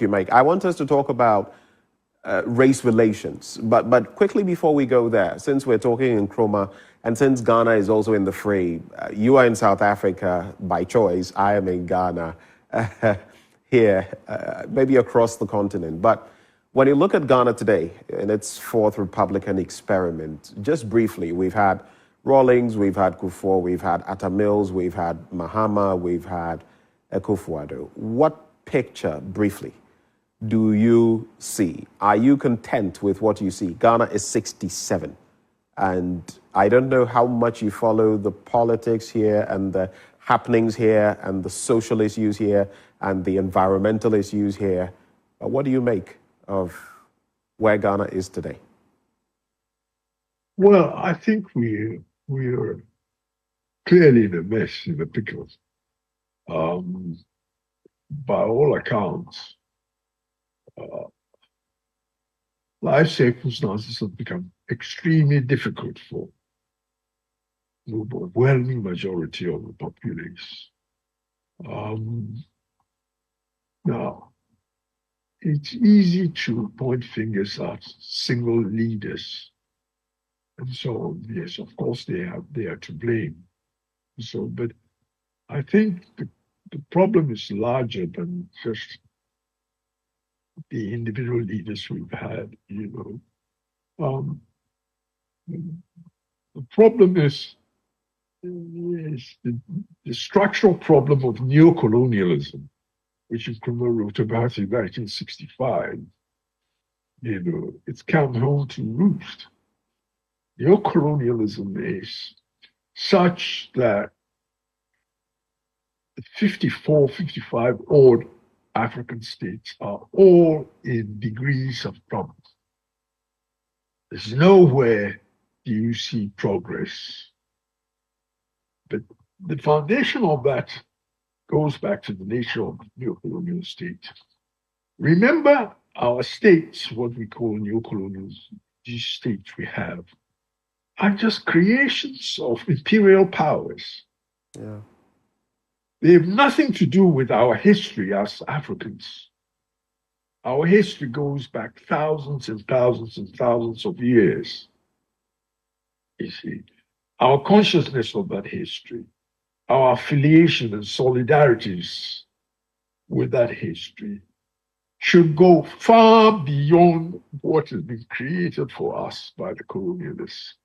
point you make. I want us to talk about race relations. But quickly before we go there, since we're talking in Nkrumah, and since Ghana is also in the fray, you are in South Africa by choice. I am in Ghana here, maybe across the continent. But when you look at Ghana today in its fourth Republican experiment, just briefly, we've had Rawlings, we've had Kufuor, we've had Atta Mills, we've had Mahama, we've had Akufo-Addo. What picture, briefly, do you see? Are you content with what you see? Ghana is 67. And I don't know how much you follow the politics here and the happenings here and the social issues here and the environmental issues here. But what do you make of where Ghana is today? Well, I think we are clearly in a mess, in the pickles. By all accounts, life circumstances have become extremely difficult for the overwhelming majority of the populace. Now, it's easy to point fingers at single leaders. And so, yes, of course, they are to blame. So, but I think the problem is larger than just the individual leaders we've had, The problem is the structural problem of neocolonialism, which Nkrumah wrote about in 1965. It's come home to roost. Neocolonialism is such that the 54, 55 odd African states are all in degrees of problems. There's nowhere do you see progress. But the foundation of that goes back to the nature of the neocolonial state. Remember, our states, what we call neocolonial, these states we have, are just creations of imperial powers. Yeah. They have nothing to do with our history as Africans. Our history goes back thousands and thousands and thousands of years. You see, our consciousness of that history, our affiliation and solidarities with that history should go far beyond what has been created for us by the colonialists.